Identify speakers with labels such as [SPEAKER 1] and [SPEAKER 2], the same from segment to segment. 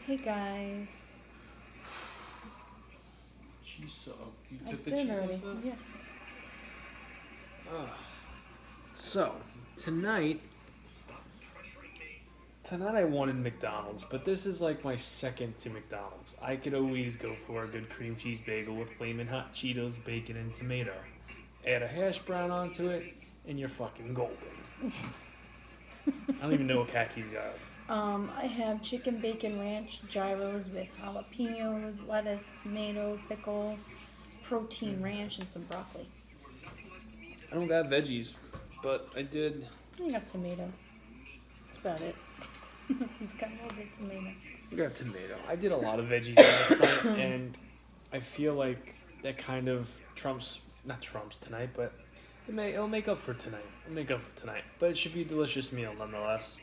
[SPEAKER 1] Hey guys.
[SPEAKER 2] Cheese sauce. You
[SPEAKER 1] I
[SPEAKER 2] took the
[SPEAKER 1] did
[SPEAKER 2] cheese
[SPEAKER 1] already.
[SPEAKER 2] sauce out?
[SPEAKER 1] Yeah.
[SPEAKER 2] Ah. So, tonight I wanted McDonald's, but this is like my second to McDonald's. I could always go for a good cream cheese bagel with flaming hot Cheetos, bacon, and tomato. Add a hash brown onto it, and you're fucking golden. I don't even know what Kaki's got.
[SPEAKER 1] I have chicken bacon ranch gyros with jalapenos, lettuce, tomato, pickles, protein ranch, and some broccoli.
[SPEAKER 2] I don't got veggies, but I did.
[SPEAKER 1] I got tomato. That's about it. He's got a little bit of tomato.
[SPEAKER 2] I got tomato. I did a lot of veggies last night, and I feel like that kind of not trumps tonight, but it'll make up for tonight. It'll make up for tonight. But it should be a delicious meal nonetheless.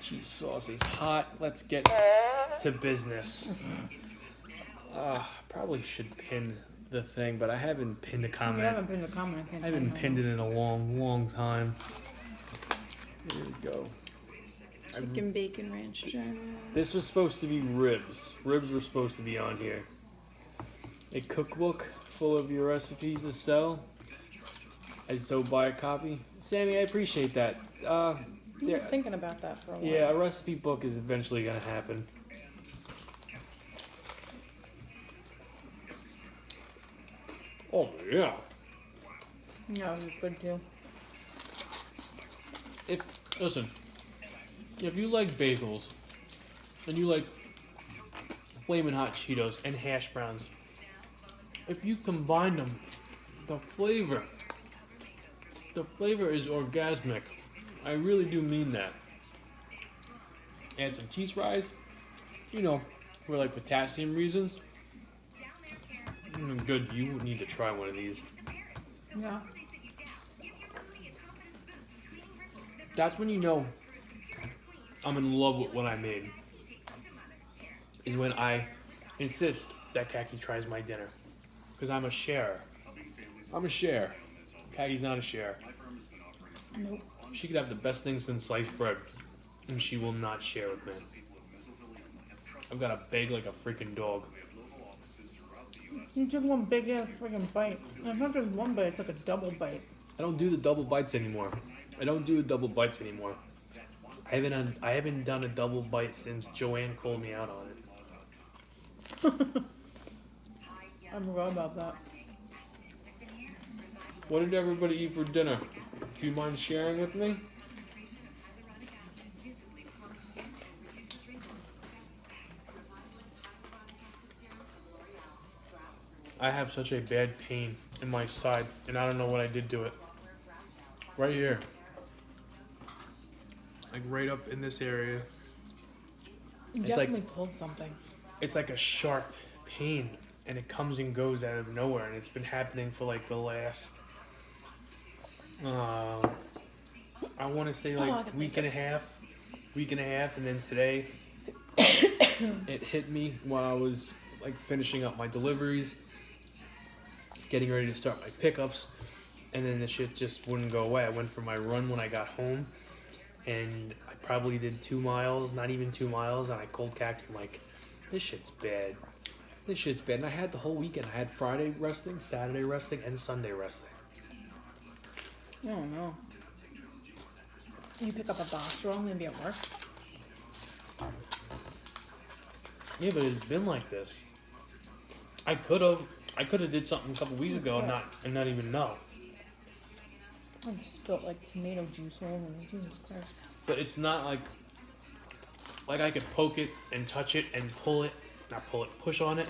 [SPEAKER 2] Cheese sauce is hot. Let's get to business. Probably should pin the thing, but I haven't pinned a comment.
[SPEAKER 1] You haven't pinned a comment.
[SPEAKER 2] I haven't pinned it in a long time. Here we go.
[SPEAKER 1] Chicken bacon ranch gyro.
[SPEAKER 2] This was supposed to be ribs. Ribs were supposed to be on here. A cookbook full of your recipes to sell. And so buy a copy. Sammy, I appreciate that.
[SPEAKER 1] You've been thinking about that for a while.
[SPEAKER 2] Yeah, a recipe book is eventually going to happen. Oh, yeah.
[SPEAKER 1] Yeah, it was good too.
[SPEAKER 2] Listen, if you like bagels and you like flaming hot Cheetos and hash browns, if you combine them, the flavor is orgasmic. I really do mean that. Add some cheese fries, for like potassium reasons. Good, you need to try one of these.
[SPEAKER 1] Yeah.
[SPEAKER 2] That's when you know I'm in love with what I made. Is when I insist that Kaki tries my dinner. Because I'm a sharer. I'm a share. Kaki's not a share.
[SPEAKER 1] Nope.
[SPEAKER 2] She could have the best things since sliced bread, and she will not share with me. I've got to beg like a freaking dog.
[SPEAKER 1] You took one big ass freaking bite. And it's not just one bite, it's like a double bite.
[SPEAKER 2] I don't do the double bites anymore. I haven't done a double bite since Joanne called me out on it.
[SPEAKER 1] I forgot about that.
[SPEAKER 2] What did everybody eat for dinner? Do you mind sharing with me? I have such a bad pain in my side, and I don't know what I did to it. Right here. Like right up in this area.
[SPEAKER 1] You
[SPEAKER 2] It's
[SPEAKER 1] definitely pulled something.
[SPEAKER 2] It's like a sharp pain, and it comes and goes out of nowhere, and it's been happening for like the last, I want to say like week and a half, and then today it hit me while I was like finishing up my deliveries, getting ready to start my pickups, and then the shit just wouldn't go away. I went for my run when I got home, and I probably did 2 miles, not even 2 miles, and I cold cacked. I'm like, this shit's bad. And I had the whole weekend. I had Friday resting, Saturday resting, and Sunday resting.
[SPEAKER 1] I don't know. You pick up a box roll maybe at work?
[SPEAKER 2] Yeah, but it's been like this. I could have did something a couple weeks ago and not even know.
[SPEAKER 1] I just spilled like tomato juice all over me. Jesus Christ.
[SPEAKER 2] But it's not like I could poke it and touch it and push on it,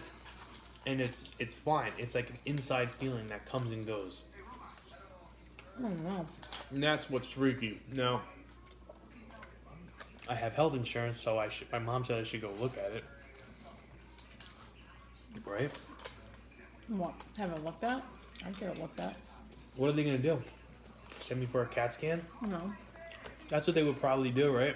[SPEAKER 2] and it's fine. It's like an inside feeling that comes and goes.
[SPEAKER 1] I don't know.
[SPEAKER 2] And that's what's freaky. Now, I have health insurance, so my mom said I should go look at it. Right?
[SPEAKER 1] What? Haven't looked at? I get it looked at.
[SPEAKER 2] What are they gonna do? Send me for a CAT scan?
[SPEAKER 1] No.
[SPEAKER 2] That's what they would probably do, right?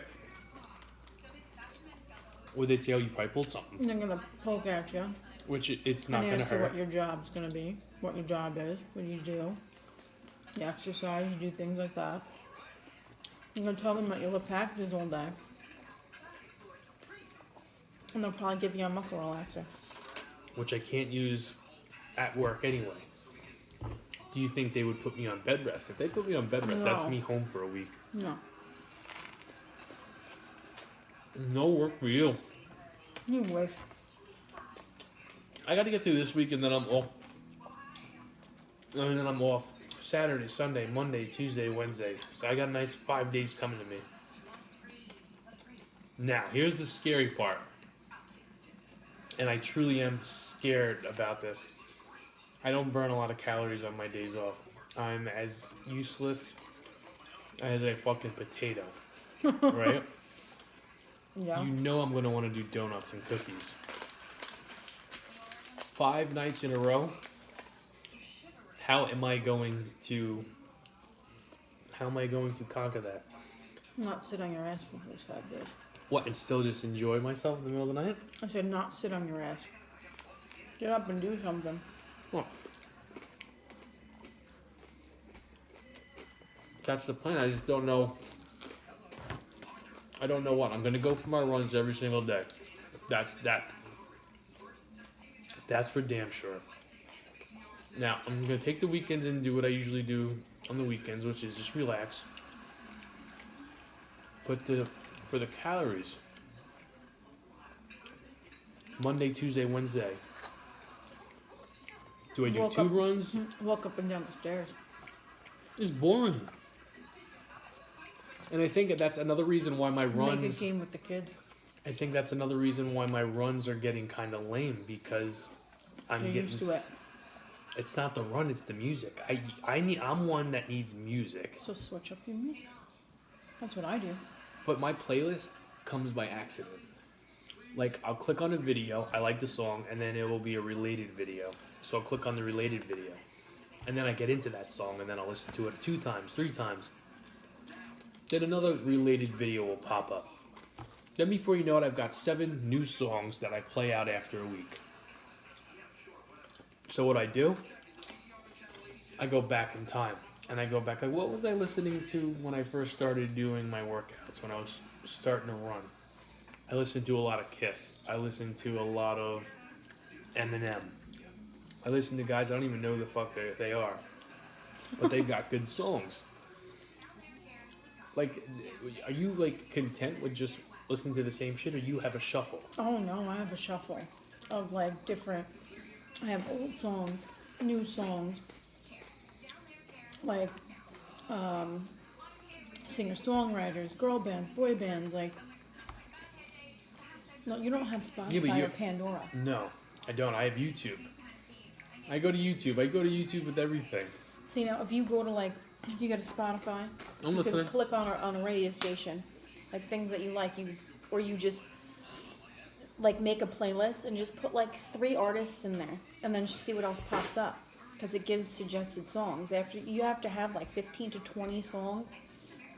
[SPEAKER 2] Or they'd say, oh, you probably pulled something.
[SPEAKER 1] They're gonna poke at you.
[SPEAKER 2] Which it's not
[SPEAKER 1] and
[SPEAKER 2] gonna
[SPEAKER 1] ask you
[SPEAKER 2] hurt.
[SPEAKER 1] what your job's gonna be, what your job is, what you do. You exercise, you do things like that. You're gonna tell them that you lift packages all day. And they'll probably give you a muscle relaxer.
[SPEAKER 2] which I can't use at work anyway. Do you think they would put me on bed rest? If they put me on bed rest, that's
[SPEAKER 1] No.
[SPEAKER 2] me home for a week.
[SPEAKER 1] No.
[SPEAKER 2] No work for you.
[SPEAKER 1] You wish.
[SPEAKER 2] I got to get through this week, and then I'm off. And then I'm off Saturday, Sunday, Monday, Tuesday, Wednesday. So I got a nice 5 days coming to me. Now, here's the scary part. And I truly am scared about this. I don't burn a lot of calories on my days off. I'm as useless as a fucking potato. Right?
[SPEAKER 1] Yeah.
[SPEAKER 2] You know I'm going to want to do donuts and cookies. 5 nights in a row. How am I going to conquer that?
[SPEAKER 1] Not sit on your ass for those 5 days.
[SPEAKER 2] What, and still just enjoy myself in the middle of the night?
[SPEAKER 1] I said not sit on your ass. Get up and do something.
[SPEAKER 2] Well, that's the plan. I just don't know. I don't know what. I'm going to go for my runs every single day. That's for damn sure. Now, I'm going to take the weekends and do what I usually do on the weekends, which is just relax. But for the calories, Monday, Tuesday, Wednesday, do I do
[SPEAKER 1] Walk
[SPEAKER 2] two
[SPEAKER 1] up.
[SPEAKER 2] runs?
[SPEAKER 1] Walk up and down the stairs.
[SPEAKER 2] It's boring. And I think that's another reason why my
[SPEAKER 1] Make a
[SPEAKER 2] runs...
[SPEAKER 1] game with the kids.
[SPEAKER 2] I think that's another reason why my runs are getting kind of lame, because I'm
[SPEAKER 1] You're
[SPEAKER 2] getting...
[SPEAKER 1] used to it.
[SPEAKER 2] It's not the run, it's the music. I'm one that needs music.
[SPEAKER 1] So switch up your music. That's what I do.
[SPEAKER 2] But my playlist comes by accident. Like, I'll click on a video, I like the song, and then it will be a related video. So I'll click on the related video. And then I get into that song, and then I'll listen to it 2 times, 3 times. Then another related video will pop up. Then before you know it, I've got 7 new songs that I play out after a week. So what I do, I go back in time. And I go back, like, what was I listening to when I first started doing my workouts, when I was starting to run? I listened to a lot of Kiss. I listened to a lot of Eminem. I listen to guys I don't even know who the fuck they are. But they've got good songs. Like, are you, like, content with just listening to the same shit, or you have a shuffle?
[SPEAKER 1] Oh no, I have a shuffle of like different. I have old songs, new songs, like singer-songwriters, girl bands, boy bands. Like, no, you don't have Spotify or Pandora.
[SPEAKER 2] No, I don't. I have YouTube. I go to YouTube with everything.
[SPEAKER 1] See, now if you go to like, if you go to Spotify,
[SPEAKER 2] I'm
[SPEAKER 1] you
[SPEAKER 2] listening.
[SPEAKER 1] can click on a radio station, like things that you like, or you just like make a playlist and just put like 3 artists in there, and then just see what else pops up, because it gives suggested songs. After you have to have like 15 to 20 songs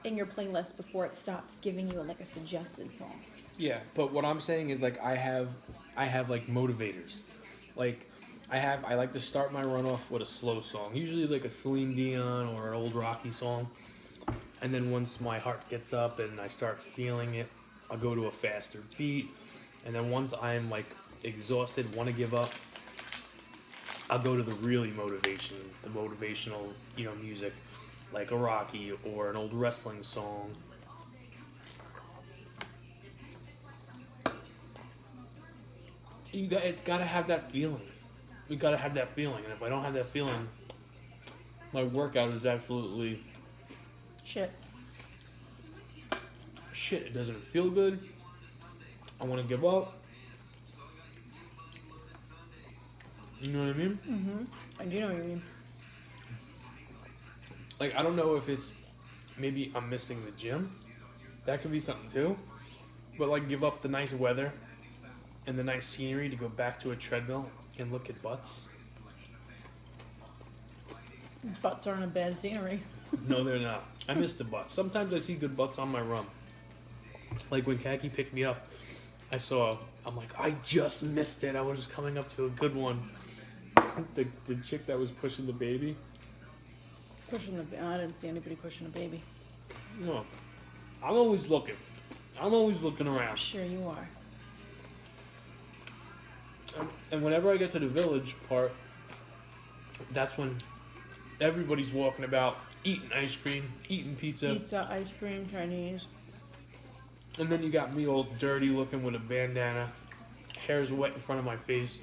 [SPEAKER 1] in your playlist before it stops giving you like a suggested song.
[SPEAKER 2] Yeah, but what I'm saying is, like, I have like motivators. Like, I like to start my run off with a slow song, usually like a Celine Dion or an old Rocky song. And then once my heart gets up and I start feeling it, I'll go to a faster beat. And then once I'm like exhausted, want to give up, I'll go to the really motivational, music, like a Rocky or an old wrestling song. It's got to have that feeling. We got to have that feeling. And if I don't have that feeling, my workout is absolutely
[SPEAKER 1] Shit.
[SPEAKER 2] shit. It doesn't feel good. I want to give up. You know what I mean?
[SPEAKER 1] Mm-hmm. I do know what you mean.
[SPEAKER 2] Like, I don't know if it's maybe I'm missing the gym. That could be something too. But like, give up the nice weather and the nice scenery to go back to a treadmill and look at butts.
[SPEAKER 1] Butts aren't a bad scenery.
[SPEAKER 2] No, they're not. I miss the butts. Sometimes I see good butts on my run. Like when Khaki picked me up, I'm like, I just missed it. I was coming up to a good one. The chick that was pushing the baby.
[SPEAKER 1] I didn't see anybody pushing a baby.
[SPEAKER 2] No. I'm always looking. I'm always looking around.
[SPEAKER 1] Sure you are.
[SPEAKER 2] And whenever I get to the village part, that's when everybody's walking about, eating ice cream, eating pizza.
[SPEAKER 1] Pizza, ice cream, Chinese.
[SPEAKER 2] And then you got me all dirty looking with a bandana. Hair's wet in front of my face.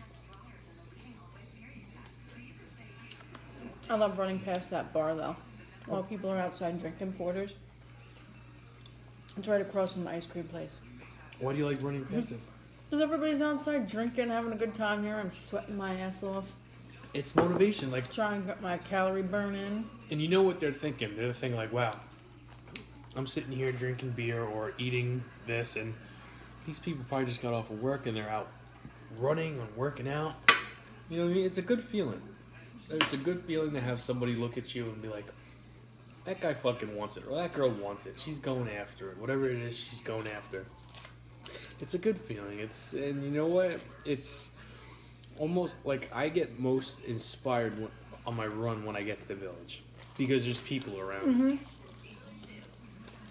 [SPEAKER 1] I love running past that bar though. While people are outside drinking porters. It's right across from the ice cream place.
[SPEAKER 2] Why do you like running past it?
[SPEAKER 1] Because everybody's outside drinking, having a good time here. I'm sweating my ass off.
[SPEAKER 2] It's motivation. Like,
[SPEAKER 1] Trying to get my calorie burn in.
[SPEAKER 2] and you know what they're thinking? They're thinking like, wow, I'm sitting here drinking beer or eating this, and these people probably just got off of work and they're out running and working out. You know what I mean? It's a good feeling. It's a good feeling to have somebody look at you and be like, that guy fucking wants it, or that girl wants it. She's going after it. Whatever it is, she's going after. It's a good feeling. And you know what? It's almost like I get most inspired on my run when I get to the village, because there's people around.
[SPEAKER 1] Mm-hmm.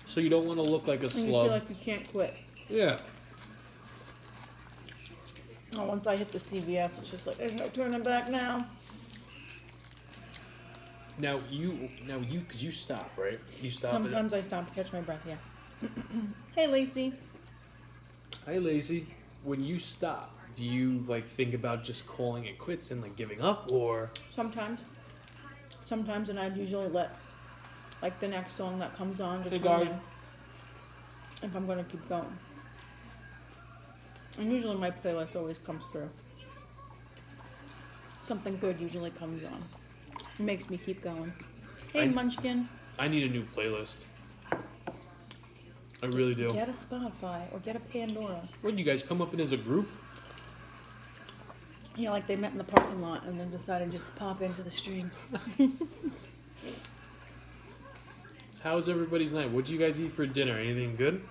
[SPEAKER 2] So you don't want to look like a
[SPEAKER 1] And
[SPEAKER 2] slug.
[SPEAKER 1] you feel like you can't quit.
[SPEAKER 2] Yeah.
[SPEAKER 1] Oh, once I hit the CVS, it's just like, there's no turning back now.
[SPEAKER 2] Now because you stop, right? You stop.
[SPEAKER 1] Sometimes I stop to catch my breath, yeah. Hey, Lacey.
[SPEAKER 2] Hi, Lacey. When you stop, do you like think about just calling it quits and like giving up, or?
[SPEAKER 1] Sometimes, and I'd usually let like the next song that comes on
[SPEAKER 2] Hey,
[SPEAKER 1] determine
[SPEAKER 2] guys.
[SPEAKER 1] if I'm gonna keep going. And usually my playlist always comes through. Something good usually comes on. It makes me keep going. Hey, Munchkin.
[SPEAKER 2] I need a new playlist. I really do.
[SPEAKER 1] Get a Spotify or get a Pandora.
[SPEAKER 2] What did you guys come up in as a group?
[SPEAKER 1] Yeah, like they met in the parking lot and then decided just to pop into the stream.
[SPEAKER 2] How was everybody's night? What did you guys eat for dinner? Anything good?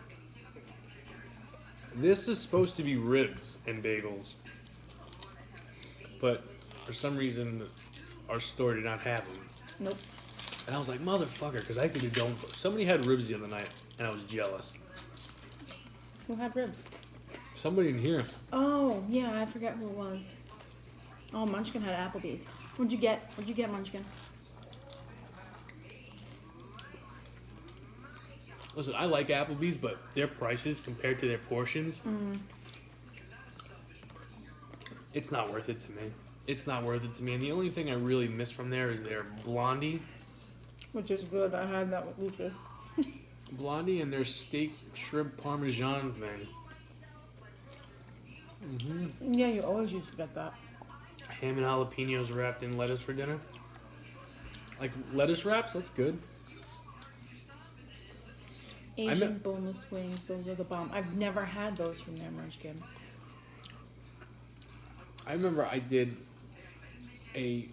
[SPEAKER 2] This is supposed to be ribs and bagels, but for some reason our store did not have them.
[SPEAKER 1] Nope.
[SPEAKER 2] And I was like, motherfucker, because I could have gone for. Somebody had ribs the other night, and I was jealous.
[SPEAKER 1] Who had ribs?
[SPEAKER 2] Somebody in here.
[SPEAKER 1] Oh, yeah, I forget who it was. Oh, Munchkin had Applebee's. What'd you get? Munchkin?
[SPEAKER 2] Listen, I like Applebee's, but their prices compared to their portions, it's not worth it to me. It's not worth it to me. And the only thing I really miss from there is their blondie.
[SPEAKER 1] Which is good. I had that with Lucas.
[SPEAKER 2] Blondie and their steak shrimp parmesan thing.
[SPEAKER 1] Yeah, you always used to get that.
[SPEAKER 2] Ham and jalapenos wrapped in lettuce for dinner. Like lettuce wraps, that's good.
[SPEAKER 1] Asian boneless wings, those are the bomb. I've never had those from their Munchkin.
[SPEAKER 2] I remember I did a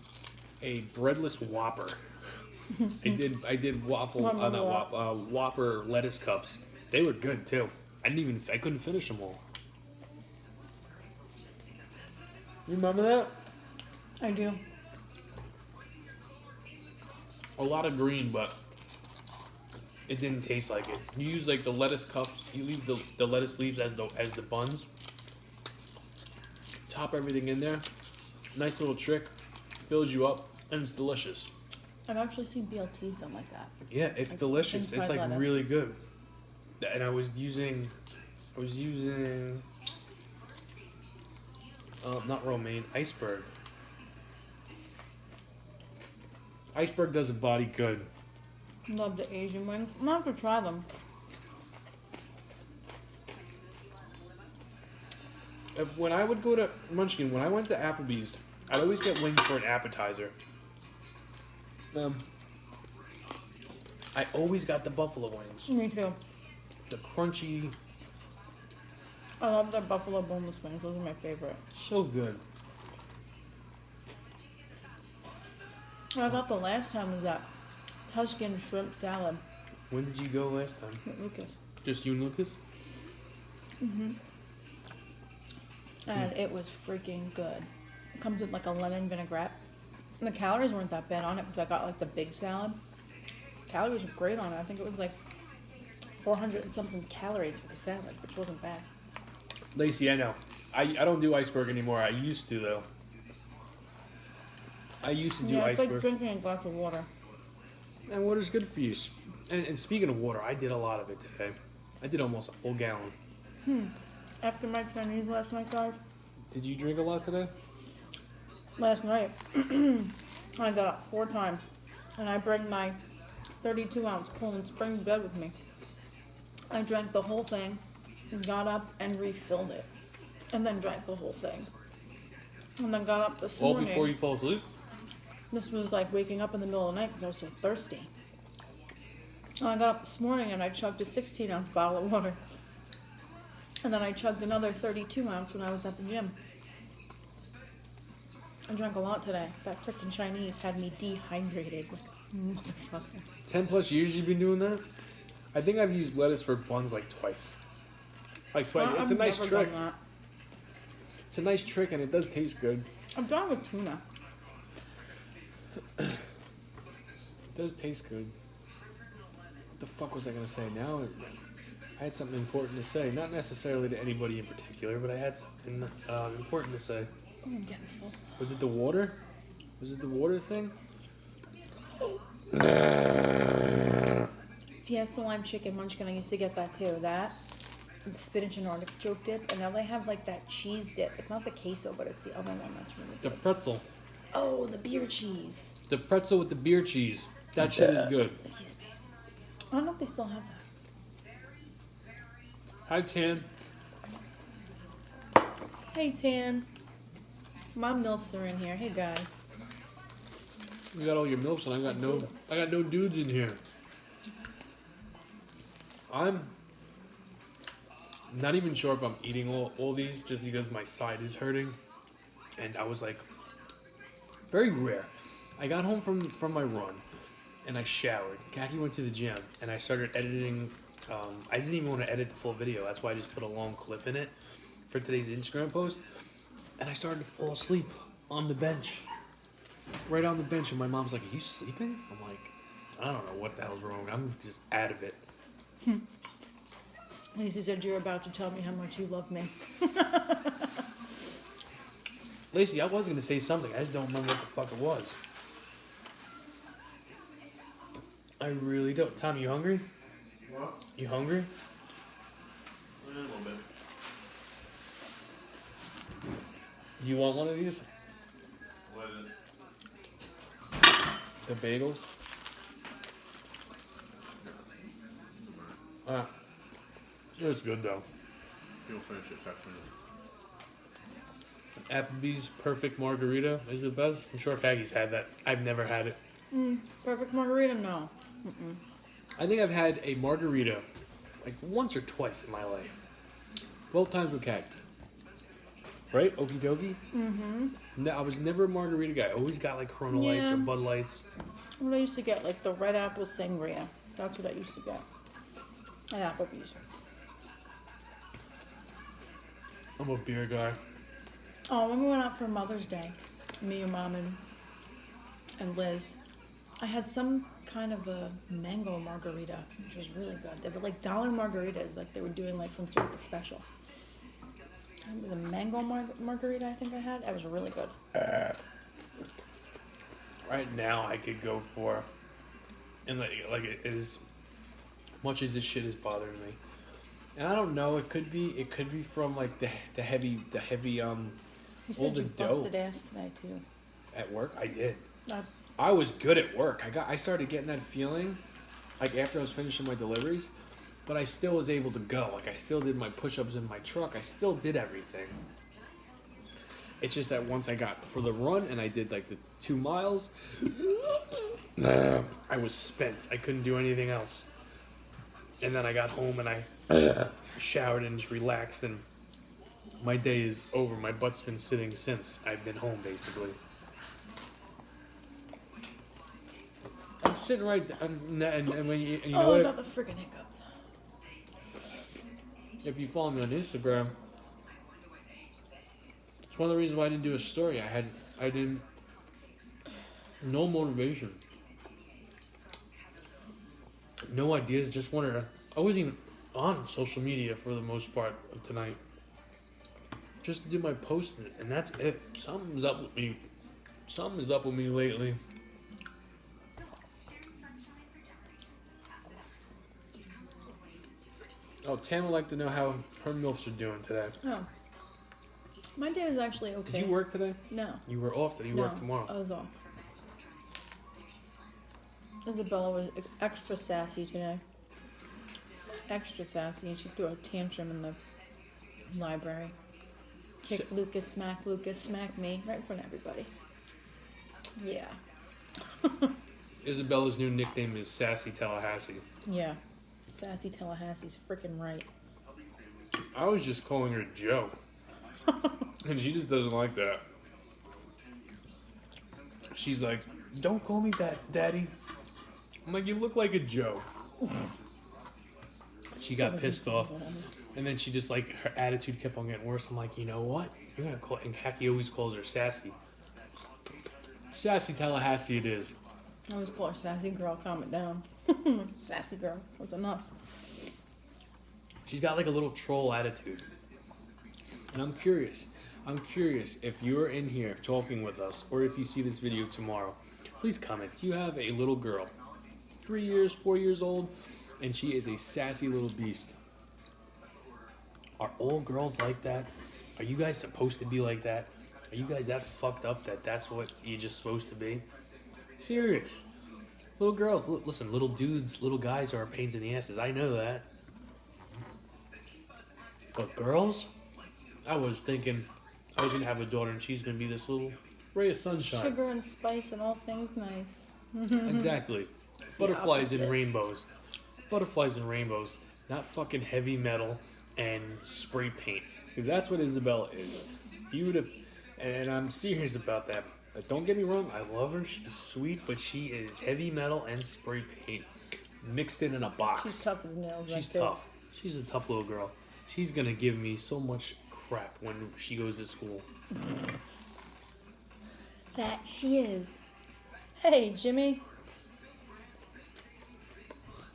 [SPEAKER 2] breadless Whopper. I did Whopper lettuce cups. They were good too. I couldn't finish them all. You remember that?
[SPEAKER 1] I do.
[SPEAKER 2] A lot of green, but it didn't taste like it. You use like the lettuce cups. You leave the lettuce leaves as the buns. Top everything in there. Nice little trick. Fills you up, and it's delicious.
[SPEAKER 1] I've actually seen BLTs done like that.
[SPEAKER 2] Yeah, it's
[SPEAKER 1] Like
[SPEAKER 2] delicious. It's
[SPEAKER 1] inside
[SPEAKER 2] like
[SPEAKER 1] lettuce.
[SPEAKER 2] really good. And I was using not romaine, iceberg. Iceberg does a body good.
[SPEAKER 1] Love the Asian wings. I'm gonna have to try them.
[SPEAKER 2] When I would go to Munchkin, when I went to Applebee's, I'd always get wings for an appetizer. I always got the buffalo wings.
[SPEAKER 1] Me too.
[SPEAKER 2] The crunchy,
[SPEAKER 1] I love their buffalo boneless wings. Those are my favorite.
[SPEAKER 2] so good.
[SPEAKER 1] What I got the last time was that Tuscan shrimp salad
[SPEAKER 2] When did you go last time?
[SPEAKER 1] with Lucas.
[SPEAKER 2] Just you and Lucas?
[SPEAKER 1] And it was freaking good. It comes with like a lemon vinaigrette. And the calories weren't that bad on it because I got like the big salad. Calories were great on it. I think it was like 400 and something calories for the salad, which wasn't bad.
[SPEAKER 2] Lacey, I know. I don't do iceberg anymore. I used to though. I used to do
[SPEAKER 1] Yeah, it's
[SPEAKER 2] iceberg.
[SPEAKER 1] like drinking a glass of water.
[SPEAKER 2] And water's good for you. And speaking of water, I did a lot of it today. I did almost a full gallon.
[SPEAKER 1] After my Chinese last night, guys.
[SPEAKER 2] Did you drink a lot today?
[SPEAKER 1] Last night, I got up 4 times, and I bring my 32-ounce Poland Spring bed with me. I drank the whole thing, got up and refilled it, and then drank the whole thing. And then got up this
[SPEAKER 2] All
[SPEAKER 1] morning.
[SPEAKER 2] before you fall asleep?
[SPEAKER 1] This was like waking up in the middle of the night because I was so thirsty. And I got up this morning and I chugged a 16-ounce bottle of water. And then I chugged another 32-ounce when I was at the gym. I drank a lot today. That freaking Chinese had me dehydrated like a motherfucker.
[SPEAKER 2] 10 plus years you've been doing that? I think I've used lettuce for buns like twice. Like twice. It's a
[SPEAKER 1] I've
[SPEAKER 2] nice
[SPEAKER 1] never
[SPEAKER 2] trick.
[SPEAKER 1] done that.
[SPEAKER 2] It's a nice trick and it does taste good.
[SPEAKER 1] I've done it with tuna.
[SPEAKER 2] It does taste good. What the fuck was I gonna say now? I had something important to say. Not necessarily to anybody in particular, but I had something important to say.
[SPEAKER 1] I'm getting full.
[SPEAKER 2] Was it the water? Was it the water thing?
[SPEAKER 1] Fiesta lime chicken munchkin, I used to get that too. That, and spinach and artichoke dip, and now they have like that cheese dip. It's not the queso, but it's the other one that's really
[SPEAKER 2] The
[SPEAKER 1] good.
[SPEAKER 2] pretzel.
[SPEAKER 1] Oh, the beer cheese.
[SPEAKER 2] The pretzel with the beer cheese. That shit is good.
[SPEAKER 1] Excuse me. I don't know if they still have that.
[SPEAKER 2] Hi, Tan.
[SPEAKER 1] Hey, Tan. My milfs are in here. Hey, guys.
[SPEAKER 2] You got all your milfs and I got no dudes in here. I'm not even sure if I'm eating all these just because my side is hurting. And I was like, very rare. I got home from my run and I showered. Khaki went to the gym and I started editing. I didn't even want to edit the full video. That's why I just put a long clip in it for today's Instagram post. And I started to fall asleep on the bench. Right on the bench. And my mom's like, are you sleeping? I'm like, I don't know what the hell's wrong. I'm just out of it.
[SPEAKER 1] Lacey said you're about to tell me how much you love me.
[SPEAKER 2] Lacey, I was going to say something. I just don't remember what the fuck it was. I really don't. Tom, you hungry?
[SPEAKER 3] What?
[SPEAKER 2] You hungry?
[SPEAKER 3] A little bit.
[SPEAKER 2] You want one of these?
[SPEAKER 3] What is it?
[SPEAKER 2] The bagels? It's good though.
[SPEAKER 3] You'll finish it section.
[SPEAKER 2] Applebee's Perfect Margarita is the best. I'm sure Khaki's had that. I've never had it.
[SPEAKER 1] Perfect margarita? No.
[SPEAKER 2] I think I've had a margarita like once or twice in my life. Both times with Khaki. Right? Okie dokie? Mm-hmm. No, I was never a margarita guy. I always got like Corona Lights
[SPEAKER 1] Yeah.
[SPEAKER 2] or Bud Lights.
[SPEAKER 1] What I used to get, like the red apple sangria. That's what I used to get at Applebee's.
[SPEAKER 2] I'm a beer guy.
[SPEAKER 1] Oh, when we went out for Mother's Day, me, your mom, and Liz, I had some kind of a mango margarita, which was really good. They were like dollar margaritas, like they were doing like some sort of a special. It was a mango margarita I think I had. It was really good.
[SPEAKER 2] Right now, I could go for, and like it is, much as this shit is bothering me, and I don't know. It could be from like the heavy
[SPEAKER 1] You
[SPEAKER 2] all
[SPEAKER 1] said
[SPEAKER 2] the
[SPEAKER 1] you
[SPEAKER 2] dough
[SPEAKER 1] busted ass today too.
[SPEAKER 2] at work. I did.
[SPEAKER 1] Uh,
[SPEAKER 2] I was good at work. I started getting that feeling, like after I was finishing my deliveries, but I still was able to go. Like I still did my push-ups in my truck. I still did everything. It's just that once I got for the run and I did like the 2 miles, I was spent. I couldn't do anything else. And then I got home and I showered and just relaxed, and my day is over. My butt's been sitting since I've been home, basically. I'm sitting right there, and when you know
[SPEAKER 1] oh, I
[SPEAKER 2] what?
[SPEAKER 1] got the freaking hiccups.
[SPEAKER 2] If you follow me on Instagram, it's one of the reasons why I didn't do a story. I didn't, no motivation, no ideas. Just wanted to. I wasn't even on social media for the most part of tonight. just to do my posting, and that's it. Something's up with me. Something is up with me lately. Oh, Tam would like to know how her MILFs are doing today.
[SPEAKER 1] Oh. My day was actually okay.
[SPEAKER 2] Did you work today?
[SPEAKER 1] No.
[SPEAKER 2] You were off today. You work tomorrow.
[SPEAKER 1] I was off. Isabella was extra sassy today. Extra sassy, and she threw a tantrum in the library. Kick Lucas, smack me, right in front of everybody. Yeah.
[SPEAKER 2] Isabella's new nickname is Sassy Tallahassee.
[SPEAKER 1] Yeah. Sassy Tallahassee's freaking right.
[SPEAKER 2] I was just calling her Joe. And she just doesn't like that. She's like, don't call me that, Daddy. I'm like, you look like a Joe. She got pissed off. And then she just like, her attitude kept on getting worse. I'm like, you know what? You're going to call, and Khaki always calls her Sassy. Sassy Tallahassee it is.
[SPEAKER 1] I always call her sassy girl, calm it down. Sassy girl, that's enough.
[SPEAKER 2] She's got like a little troll attitude. And I'm curious if you're in here talking with us, or if you see this video tomorrow, please comment. Do you have a little girl, 3 years, 4 years old, and she is a sassy little beast? Are all girls like that? Are you guys supposed to be like that? Are you guys that fucked up that that's what you're just supposed to be? Serious. Little girls, listen, little dudes, little guys are pains in the asses. I know that. But girls? I was thinking I was going to have a daughter and she's going to be this little ray of sunshine.
[SPEAKER 1] Sugar and spice and all things nice.
[SPEAKER 2] Exactly. Butterflies and rainbows. Butterflies and rainbows. Not fucking heavy metal and spray paint. Because that's what Isabella is. If you would have... And I'm serious about that. Don't get me wrong, I love her. She's sweet, but she is heavy metal and spray paint mixed in a box.
[SPEAKER 1] She's tough as nails.
[SPEAKER 2] She's tough. She's a tough little girl. She's going to give me so much crap when she goes to school.
[SPEAKER 1] That she is. Hey, Jimmy.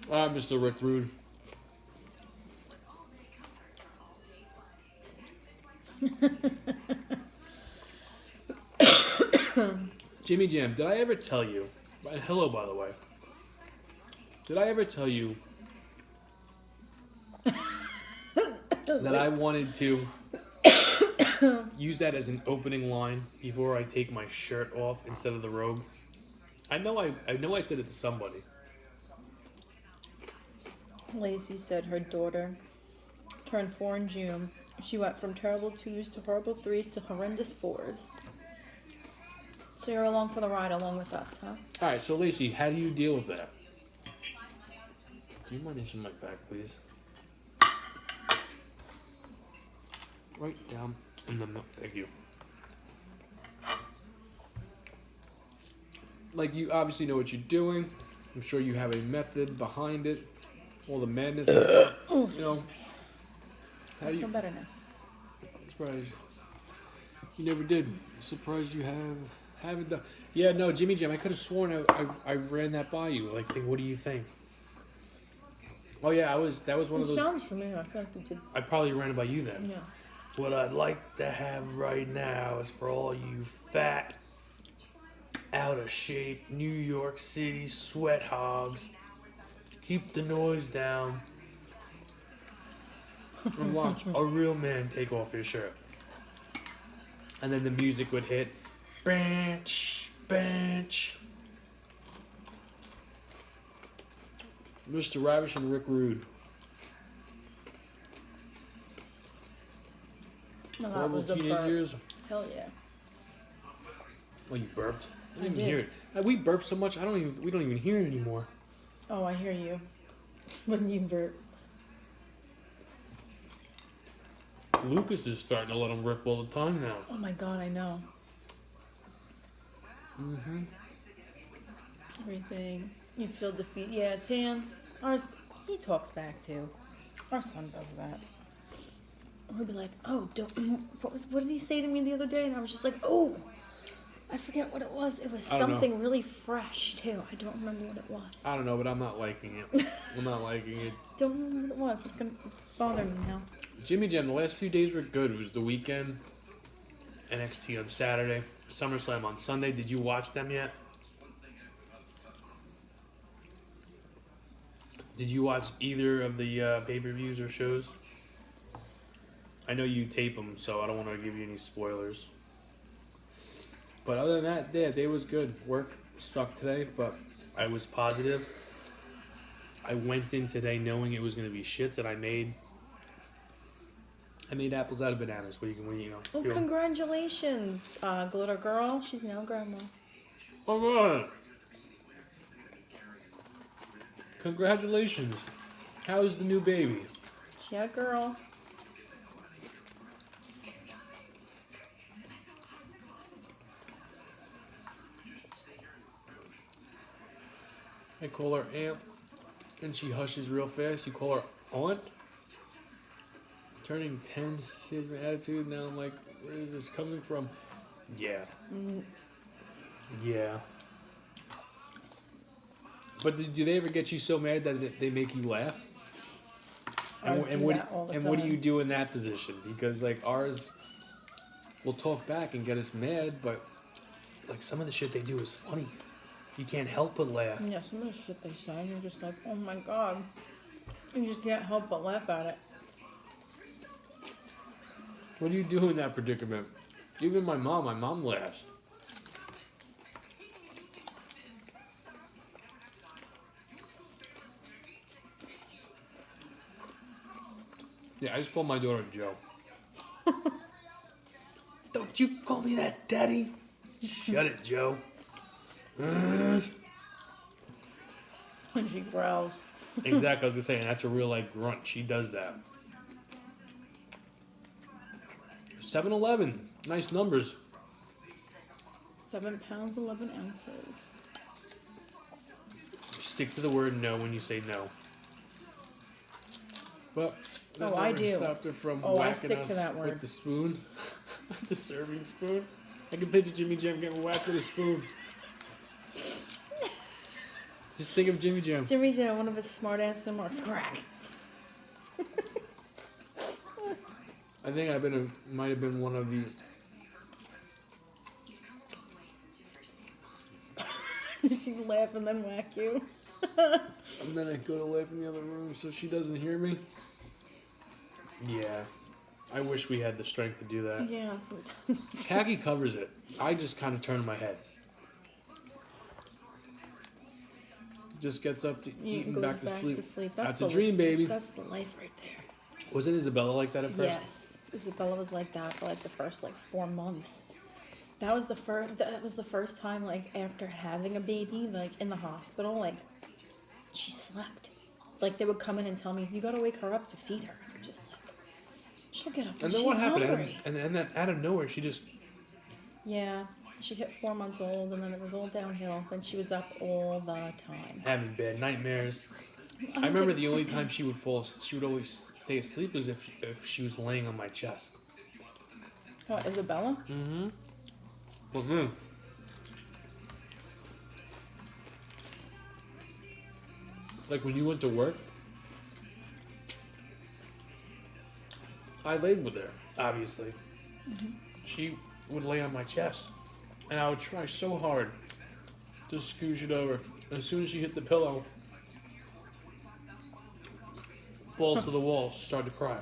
[SPEAKER 2] Mr. Rick Rude. Jimmy Jam, did I ever tell you, and hello by the way, did I ever tell you that I wanted to use that as an opening line before I take my shirt off instead of the robe? I know I said it to somebody.
[SPEAKER 1] Lacey said her daughter turned 4 in June. She went from terrible 2s to horrible 3s to horrendous 4s. So you're along for the ride along with us, huh?
[SPEAKER 2] Alright, so Lacey, how do you deal with that? Do you mind inching my back, please? Right down in the middle. Thank you. Like, you obviously know what you're doing. I'm sure you have a method behind it. All the madness.
[SPEAKER 1] Oh,
[SPEAKER 2] you know. How do
[SPEAKER 1] I feel
[SPEAKER 2] you...
[SPEAKER 1] better now.
[SPEAKER 2] I'm surprised. You never did. I'm surprised you haven't done... Yeah, no, Jimmy Jam, I could have sworn I ran that by you. Like, what do you think? Oh, yeah, that was one of those...
[SPEAKER 1] It sounds familiar. I feel like you did.
[SPEAKER 2] I probably ran it by you then.
[SPEAKER 1] Yeah.
[SPEAKER 2] What I'd like to have right now is for all you fat, out of shape New York City sweat hogs, keep the noise down and watch a real man take off his shirt. And then the music would hit. Bench, bench. Mr. Ravish and Rick Rude.
[SPEAKER 1] No, that
[SPEAKER 2] Horrible
[SPEAKER 1] was the
[SPEAKER 2] teenage
[SPEAKER 1] burp.
[SPEAKER 2] years.
[SPEAKER 1] Hell yeah.
[SPEAKER 2] Oh, you burped? I
[SPEAKER 1] I
[SPEAKER 2] didn't
[SPEAKER 1] did.
[SPEAKER 2] even hear it. We burp so much, we don't even hear it anymore.
[SPEAKER 1] Oh, I hear you. When you burp.
[SPEAKER 2] Lucas is starting to let him rip all the time now.
[SPEAKER 1] Oh my god, I know.
[SPEAKER 2] Mm-hmm.
[SPEAKER 1] Everything. You feel defeat. Yeah, Tan. He talks back too. Our son does that. He'll be like, oh, what did he say to me the other day? And I was just like, oh, I forget what it was. It was something really fresh too. I don't remember what it was.
[SPEAKER 2] I don't know, but I'm not liking it. I'm not liking it.
[SPEAKER 1] Don't remember what it was. It's gonna bother me now.
[SPEAKER 2] Jimmy Jam, the last few days were good. It was the weekend, NXT on Saturday, SummerSlam on Sunday. Did you watch them yet? Did you watch either of the pay-per-views or shows? I know you tape them, so I don't want to give you any spoilers. But other than that, yeah, day was good. Work sucked today, but I was positive. I went in today knowing it was going to be shits, and I made apples out of bananas. What do you know?
[SPEAKER 1] Oh, congratulations, Glitter Girl. She's now grandma.
[SPEAKER 2] All right. Congratulations. How's the new baby?
[SPEAKER 1] Yeah, girl.
[SPEAKER 2] I call her aunt, and she hushes real fast. You call her aunt? Turning 10, she has an attitude. Now I'm like, where is this coming from? Yeah. Yeah. But do they ever get you so mad that they make you laugh? And what do you do in that position? Because like ours will talk back and get us mad, but like some of the shit they do is funny. You can't help but laugh.
[SPEAKER 1] Yeah, some of the shit they say, you're just like, oh my god. You just can't help but laugh at it.
[SPEAKER 2] What do you do in that predicament? Even my mom laughs. Yeah, I just call my daughter Joe. Don't you call me that, Daddy? Shut it, Joe.
[SPEAKER 1] When she growls.
[SPEAKER 2] Exactly, I was gonna say, and that's a real life grunt. She does that. 7-Eleven, nice numbers.
[SPEAKER 1] 7 pounds, 11 ounces.
[SPEAKER 2] Stick to the word no when you say no. But that
[SPEAKER 1] I
[SPEAKER 2] never
[SPEAKER 1] do.
[SPEAKER 2] stopped her from
[SPEAKER 1] I
[SPEAKER 2] whacking
[SPEAKER 1] stick
[SPEAKER 2] us
[SPEAKER 1] to that word.
[SPEAKER 2] with the spoon, the serving spoon. I can picture Jimmy Jam getting whacked with a spoon. Just think of Jimmy Jam.
[SPEAKER 1] Jimmy Jam, one of his smart ass remarks. Crack.
[SPEAKER 2] I think might have been one of the.
[SPEAKER 1] She'd laugh and then whack you.
[SPEAKER 2] And then I go to laugh in the other room so she doesn't hear me. Yeah. I wish we had the strength to do that.
[SPEAKER 1] Yeah, sometimes.
[SPEAKER 2] Taggy covers it. I just kind of turn my head. Just gets up to eat and
[SPEAKER 1] goes
[SPEAKER 2] back to sleep. That's a
[SPEAKER 1] the,
[SPEAKER 2] dream, baby.
[SPEAKER 1] That's the life right there.
[SPEAKER 2] Wasn't Isabella like that at first?
[SPEAKER 1] Yes, Isabella was like that for like the first 4 months. That was the first time after having a baby in the hospital she slept. They would come in and tell me, you gotta wake her up to feed her. I'm just like, she'll get up.
[SPEAKER 2] And then what happened? And then out of nowhere she just.
[SPEAKER 1] Yeah, she hit 4 months old and then it was all downhill. Then she was up all the time.
[SPEAKER 2] Having bad nightmares. I remember the only time she would always stay asleep was if she was laying on my chest.
[SPEAKER 1] Oh, Isabella?
[SPEAKER 2] Mm-hmm. Mm-hmm. Like when you went to work, I laid with her, obviously. Mm-hmm. She would lay on my chest, and I would try so hard to scooch it over. As soon as she hit the pillow, balls to the wall, started to cry.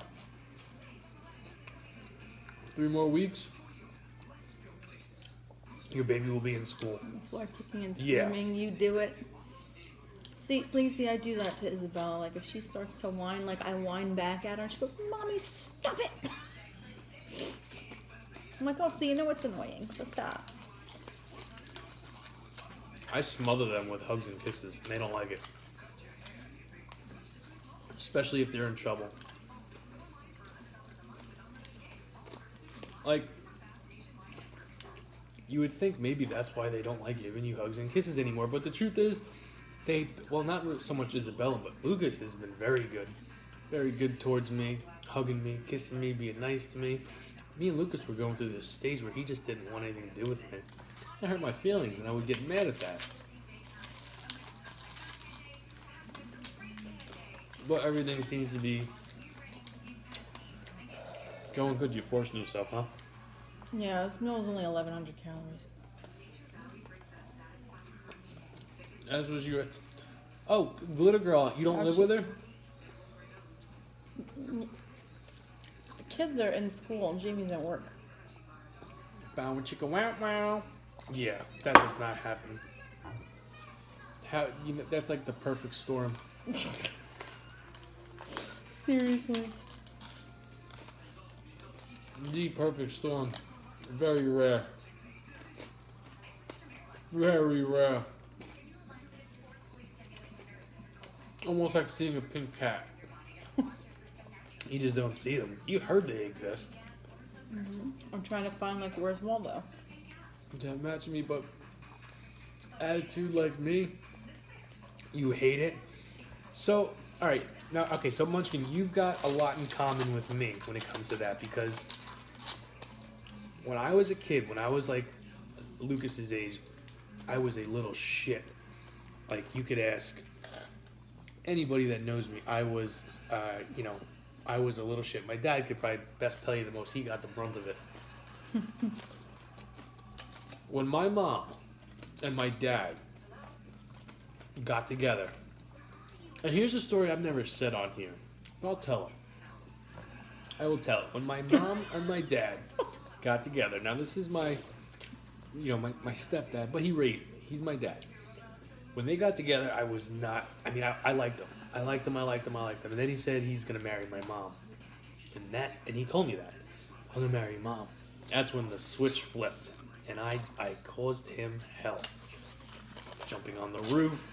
[SPEAKER 2] 3 more weeks, your baby will be in school.
[SPEAKER 1] Floor kicking and screaming,
[SPEAKER 2] yeah.
[SPEAKER 1] You do it. See, Lacey, I do that to Isabella. If she starts to whine, I whine back at her, and she goes, Mommy, stop it! I'm like, oh, so you know it's annoying, so stop.
[SPEAKER 2] I smother them with hugs and kisses, and they don't like it. Especially if they're in trouble. You would think maybe that's why they don't like giving you hugs and kisses anymore, but the truth is, not so much Isabella, but Lucas has been very good. Very good towards me, hugging me, kissing me, being nice to me. Me and Lucas were going through this stage where he just didn't want anything to do with me. That hurt my feelings, and I would get mad at that. But everything seems to be Going good, you're forcing yourself, huh?
[SPEAKER 1] Yeah, this meal is only 1,100 calories.
[SPEAKER 2] As was your... Oh, Glitter Girl, you don't live with her?
[SPEAKER 1] The kids are in school and Jamie's at work.
[SPEAKER 2] Bow chicka wow wow. Yeah, that does not happen. How that's like the perfect storm.
[SPEAKER 1] Seriously.
[SPEAKER 2] The perfect storm. Very rare. Very rare. Almost like seeing a pink cat. You just don't see them. You heard they exist.
[SPEAKER 1] Mm-hmm. I'm trying to find, like, where's Waldo?
[SPEAKER 2] Don't match me, but attitude like me, you hate it. So, alright, now, okay, so Munchkin, you've got a lot in common with me when it comes to that, because when I was a kid, when I was like Lucas's age, I was a little shit. Like, you could ask anybody that knows me, I was, I was a little shit. My dad could probably best tell you the most. He got the brunt of it. When my mom and my dad got together, and here's a story I've never said on here, but I'll tell it. I will tell it. When my mom and my dad got together, now this is my stepdad, but he raised me. He's my dad. When they got together, I was not, I liked him. I liked him. And then he said he's going to marry my mom. And he told me that. I'm going to marry your mom. That's when the switch flipped. And I caused him hell. Jumping on the roof.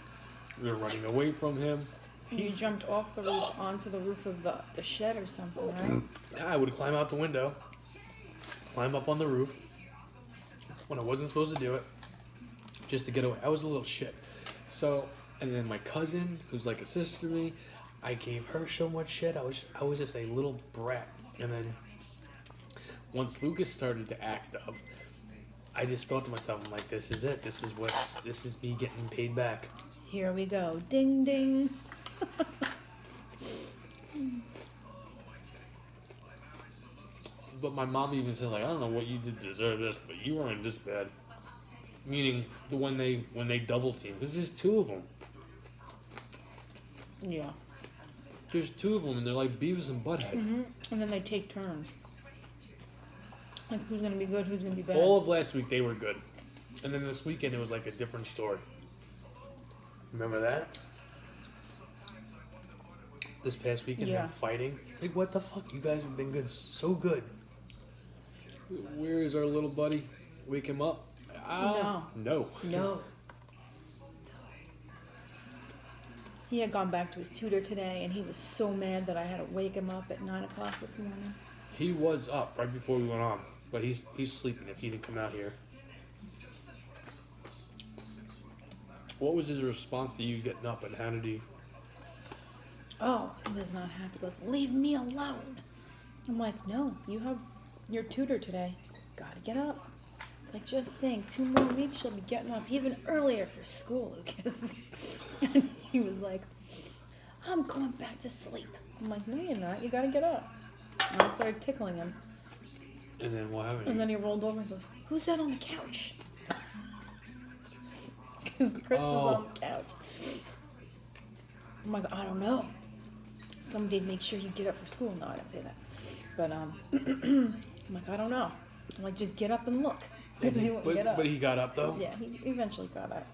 [SPEAKER 2] We were running away from him.
[SPEAKER 1] You jumped off the roof onto the roof of the shed or something, right?
[SPEAKER 2] I would climb out the window. Climb up on the roof. When I wasn't supposed to do it. Just to get away. I was a little shit. So, and then my cousin, who's like a sister to me, I gave her so much shit. I was just a little brat. And then once Lucas started to act up, I just thought to myself, I'm like, this is it. This is me getting paid back.
[SPEAKER 1] Here we go. Ding ding.
[SPEAKER 2] But my mom even said, like, I don't know what you did to deserve this, but you weren't this bad. Meaning when they double team, because there's two of them.
[SPEAKER 1] Yeah.
[SPEAKER 2] There's two of them, and they're like Beavis and Butthead.
[SPEAKER 1] Mm-hmm. And then they take turns. Like, who's going to be good, who's going to be bad.
[SPEAKER 2] All of last week, they were good. And then this weekend, it was like a different story. Remember that? This past weekend,
[SPEAKER 1] Yeah.
[SPEAKER 2] them fighting. It's like, what the fuck? You guys have been good, so good. Where is our little buddy? Wake him up. No.
[SPEAKER 1] He had gone back to his tutor today, and he was so mad that I had to wake him up at 9 o'clock this morning.
[SPEAKER 2] He was up right before we went on, but he's sleeping if he didn't come out here. What was his response to you getting up, and how did he...
[SPEAKER 1] Oh, he was not happy. He goes, leave me alone. I'm like, no, you have your tutor today. Gotta get up. Like, just think, 2 more weeks she'll be getting up even earlier for school, Lucas. And he was like, I'm going back to sleep. I'm like, no, you're not. You gotta get up. And I started tickling him.
[SPEAKER 2] And then what happened?
[SPEAKER 1] And then he rolled over and goes, who's that on the couch? Because Chris was on the couch. I'm like, I don't know. Somebody make sure you get up for school. No, I didn't say that. But I'm like, I don't know. I'm like, just get up and look. Because he wouldn't get up.
[SPEAKER 2] But he got up, though?
[SPEAKER 1] Yeah, he eventually got up.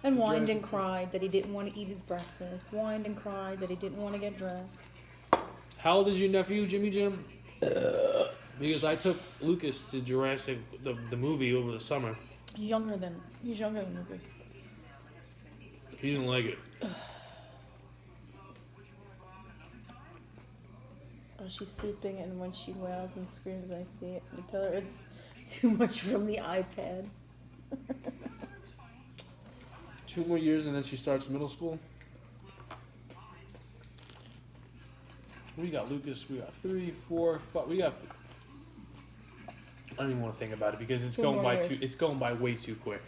[SPEAKER 1] And whined and cried that he didn't want to eat his breakfast. Whined and cried that he didn't want to get dressed.
[SPEAKER 2] How old is your nephew, Jimmy Jim? Because I took Lucas to Jurassic, the movie, over the summer.
[SPEAKER 1] He's younger than Lucas.
[SPEAKER 2] He didn't like it.
[SPEAKER 1] Oh, she's sleeping, and when she wails and screams, I see it. I tell her it's too much from the iPad.
[SPEAKER 2] 2 more years and then she starts middle school. We got Lucas. We got 3, 4, 5. We got. I don't even want to think about it because it's going by It's going by way too quick.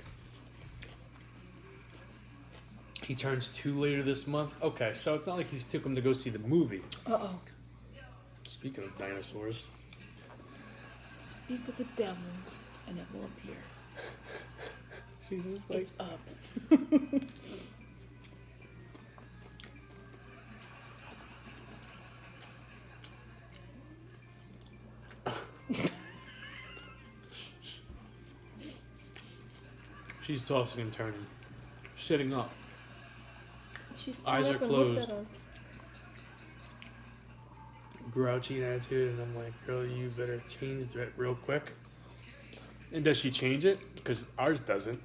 [SPEAKER 2] He turns 2 later this month. Okay, so it's not like you took him to go see the movie.
[SPEAKER 1] Uh-oh.
[SPEAKER 2] Speaking of dinosaurs,
[SPEAKER 1] Speak of the devil, and it will appear.
[SPEAKER 2] She's just like,
[SPEAKER 1] It's up.
[SPEAKER 2] she's tossing and turning, sitting up.
[SPEAKER 1] She
[SPEAKER 2] Eyes
[SPEAKER 1] sat
[SPEAKER 2] are
[SPEAKER 1] up and looked
[SPEAKER 2] closed.
[SPEAKER 1] at us.
[SPEAKER 2] Grouchy attitude, and I'm like, girl, you better change that real quick. And does she change it? Because ours doesn't.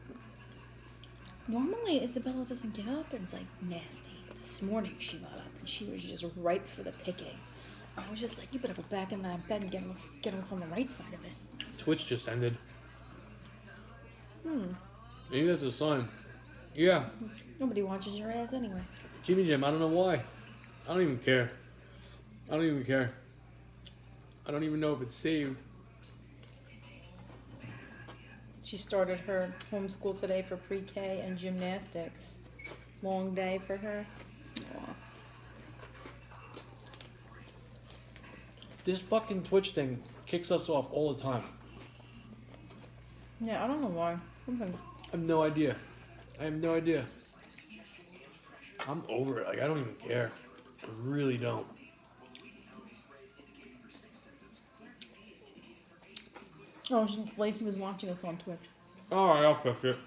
[SPEAKER 1] Normally, Isabella doesn't get up and it's like nasty. This morning she got up and she was just ripe for the picking. I was just like, you better go back in that bed and get off on the right side of it.
[SPEAKER 2] Twitch just ended. Maybe that's a sign. Yeah.
[SPEAKER 1] Nobody watches your ass anyway.
[SPEAKER 2] Jimmy Jam, I don't know why. I don't even care. I don't even care. I don't even know if it's saved.
[SPEAKER 1] She started her homeschool today for pre-K and gymnastics. Long day for her. Aw.
[SPEAKER 2] This fucking Twitch thing kicks us off all the time.
[SPEAKER 1] Yeah, I don't know why. Something.
[SPEAKER 2] I have no idea. I'm over it. Like, I don't even care. I really don't.
[SPEAKER 1] Oh, Lacey was watching us on Twitch.
[SPEAKER 2] Alright, I'll fix it.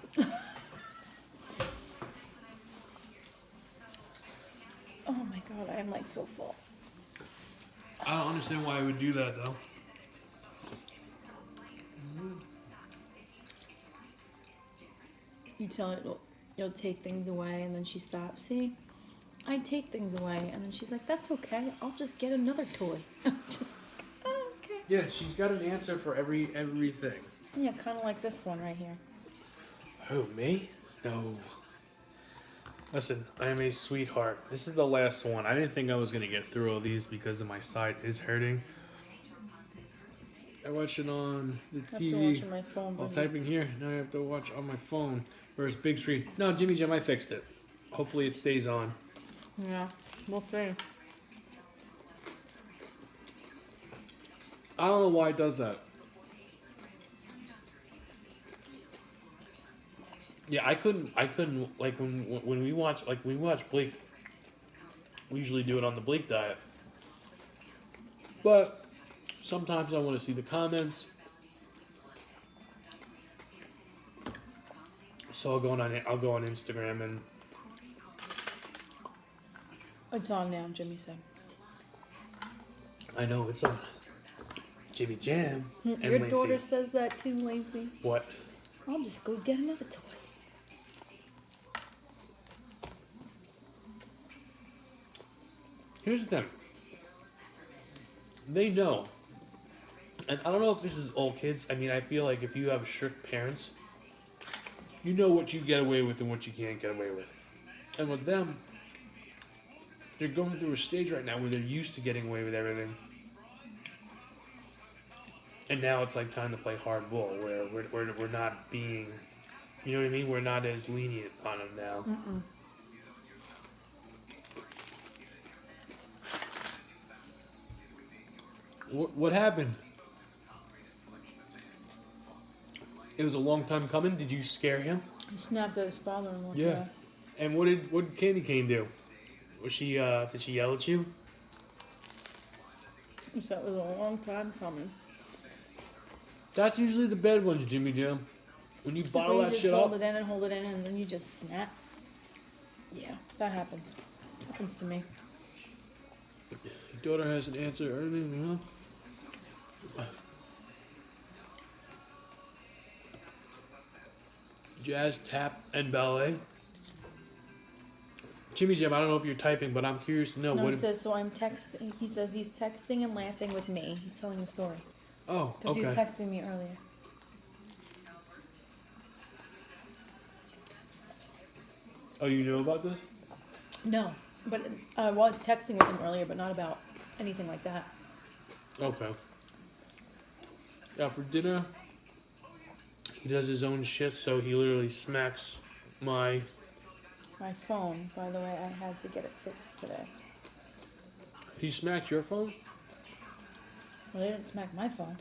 [SPEAKER 1] Oh my god, I am like so full.
[SPEAKER 2] I don't understand why I would do that, though.
[SPEAKER 1] You tell her you'll take things away, and then she stops. See, I take things away, and then she's like, "That's okay. I'll just get another toy." I'm just, oh, okay.
[SPEAKER 2] Yeah, she's got an answer for everything.
[SPEAKER 1] Yeah, kind of like this one right here.
[SPEAKER 2] Who, me? No. Listen, I am a sweetheart. This is the last one. I didn't think I was going to get through all these because my side is hurting. I watch it on the
[SPEAKER 1] I have to
[SPEAKER 2] TV.
[SPEAKER 1] watch on my phone.
[SPEAKER 2] While
[SPEAKER 1] Busy.
[SPEAKER 2] typing here, now I have to watch on my phone. Where's big screen? No, Jimmy Jam, I fixed it. Hopefully it stays on.
[SPEAKER 1] Yeah, we'll see.
[SPEAKER 2] I don't know why it does that. Yeah, I couldn't like when we watch Blake. We usually do it on the Blake diet. But sometimes I want to see the comments. So I'll go on Instagram and
[SPEAKER 1] It's on now, Jimmy said.
[SPEAKER 2] I know it's on Jimmy Jam and
[SPEAKER 1] Your
[SPEAKER 2] Lacey.
[SPEAKER 1] daughter says that too, Lacey.
[SPEAKER 2] What?
[SPEAKER 1] I'll just go get another toy.
[SPEAKER 2] Here's the thing. They know. And I don't know if this is all kids. I mean, I feel like if you have strict parents, you know what you get away with and what you can't get away with. And with them, they're going through a stage right now where they're used to getting away with everything. And now it's like time to play hardball, where we're not being, you know what I mean? We're not as lenient on them now.
[SPEAKER 1] Mm-mm.
[SPEAKER 2] What happened? It was a long time coming. Did you scare him?
[SPEAKER 1] He snapped at his father-in-law.
[SPEAKER 2] Yeah. And what did Candy Cane do? Was she did she yell at you?
[SPEAKER 1] He said it was a long time coming.
[SPEAKER 2] That's usually the bad ones, Jimmy Jam. When you bottle
[SPEAKER 1] But
[SPEAKER 2] that
[SPEAKER 1] you just
[SPEAKER 2] shit
[SPEAKER 1] hold
[SPEAKER 2] up.
[SPEAKER 1] it in and hold it in, and then you just snap. Yeah, that happens. Happens to me.
[SPEAKER 2] Your daughter has an answer or anything, you know? Jazz, tap, and ballet. Jimmy Jam, I don't know if you're typing, but I'm curious to know
[SPEAKER 1] No,
[SPEAKER 2] what.
[SPEAKER 1] he says, so I'm texting. He says he's texting and laughing with me. He's telling the story.
[SPEAKER 2] Oh,
[SPEAKER 1] Because he was
[SPEAKER 2] okay.
[SPEAKER 1] texting me earlier.
[SPEAKER 2] Oh, you know about this?
[SPEAKER 1] No, but I was texting with him earlier, but not about anything like that.
[SPEAKER 2] Okay. Yeah, for dinner, he does his own shit, so he literally smacks my.
[SPEAKER 1] My phone, by the way, I had to get it fixed today.
[SPEAKER 2] He smacked your phone?
[SPEAKER 1] Well, they didn't smack my phone.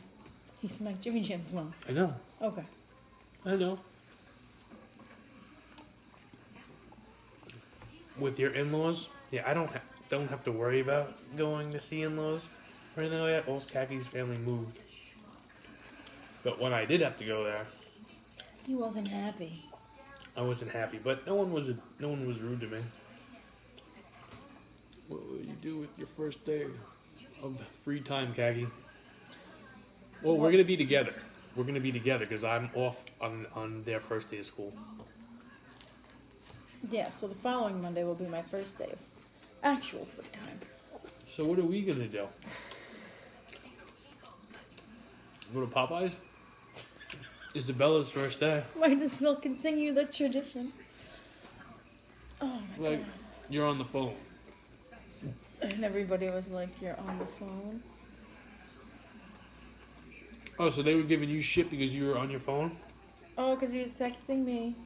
[SPEAKER 1] You smacked Jimmy Jam's mom.
[SPEAKER 2] I know.
[SPEAKER 1] Okay.
[SPEAKER 2] I know. With your in-laws, yeah, I don't have to worry about going to see in-laws or anything like that. Most Kaki's family moved, but when I did have to go there,
[SPEAKER 1] He wasn't happy.
[SPEAKER 2] I wasn't happy. But no one was rude to me. What will you do with your first day of free time, Kaki? Well, we're gonna be together. We're gonna be together because I'm off on their first day of school.
[SPEAKER 1] Yeah, so the following Monday will be my first day of actual free time.
[SPEAKER 2] So what are we gonna do? Go to Popeyes? Isabella's first day.
[SPEAKER 1] Might as well continue the tradition. Oh my
[SPEAKER 2] Like,
[SPEAKER 1] god.
[SPEAKER 2] you're on the phone.
[SPEAKER 1] And everybody was like, you're on the phone?
[SPEAKER 2] Oh, so they were giving you shit because you were on your phone?
[SPEAKER 1] Oh, because he was texting me.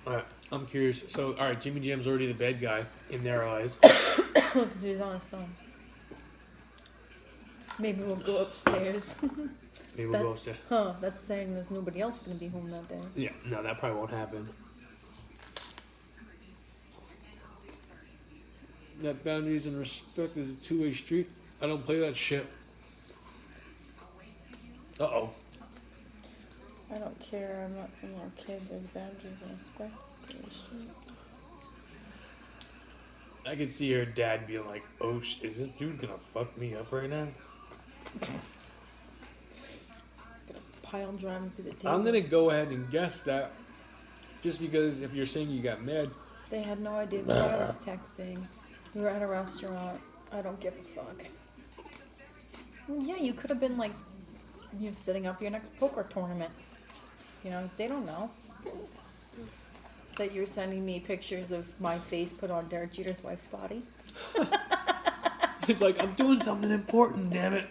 [SPEAKER 2] Alright, I'm curious. So, alright, Jimmy Jam's already the bad guy in their eyes.
[SPEAKER 1] Because he was on his phone. Maybe we'll go upstairs.
[SPEAKER 2] Maybe we'll go upstairs.
[SPEAKER 1] That's saying there's nobody else going to be home that day.
[SPEAKER 2] Yeah, no, that probably won't happen. That boundaries and respect is a two-way street. I don't play that shit. Uh-oh.
[SPEAKER 1] I don't care. I'm not some little kid. There's boundaries and respect. It's really straight.
[SPEAKER 2] I could see her dad being like, oh, is this dude gonna fuck me up right now?
[SPEAKER 1] It's gonna pile driving through the table.
[SPEAKER 2] I'm gonna go ahead and guess that just because if you're saying you got mad.
[SPEAKER 1] They had no idea who I was texting. We were at a restaurant. I don't give a fuck. Well, yeah, you could have been like, you know, setting up your next poker tournament. You know, they don't know that you're sending me pictures of my face put on Derek Jeter's wife's body.
[SPEAKER 2] It's like, I'm doing something important, damn it.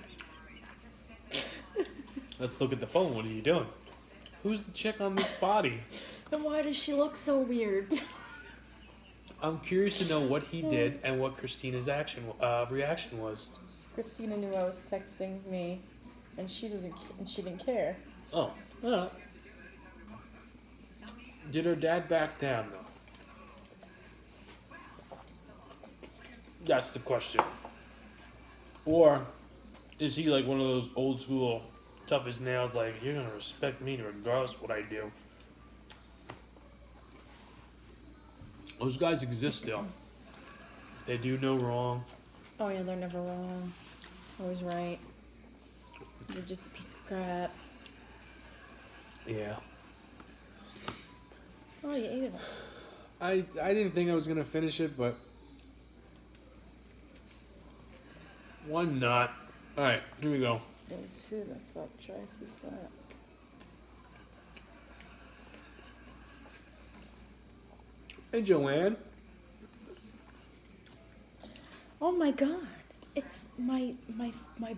[SPEAKER 2] Let's look at the phone. What are you doing? Who's the chick on this body?
[SPEAKER 1] And why does she look so weird?
[SPEAKER 2] I'm curious to know what he did and what Christina's reaction was.
[SPEAKER 1] Christina knew I was texting me, and she didn't care.
[SPEAKER 2] Oh, alright. Did her dad back down though? That's the question. Or is he like one of those old school, tough as nails, like, you're gonna respect me regardless of what I do? Those guys exist still. They do no wrong.
[SPEAKER 1] Oh yeah, they're never wrong. Always right. You're just a piece of crap.
[SPEAKER 2] Yeah.
[SPEAKER 1] Oh, you ate it all.
[SPEAKER 2] I didn't think I was gonna finish it, but why not? Alright, here we go.
[SPEAKER 1] It was who the fuck tries to slap?
[SPEAKER 2] Hey, Joanne.
[SPEAKER 1] Oh my god. It's my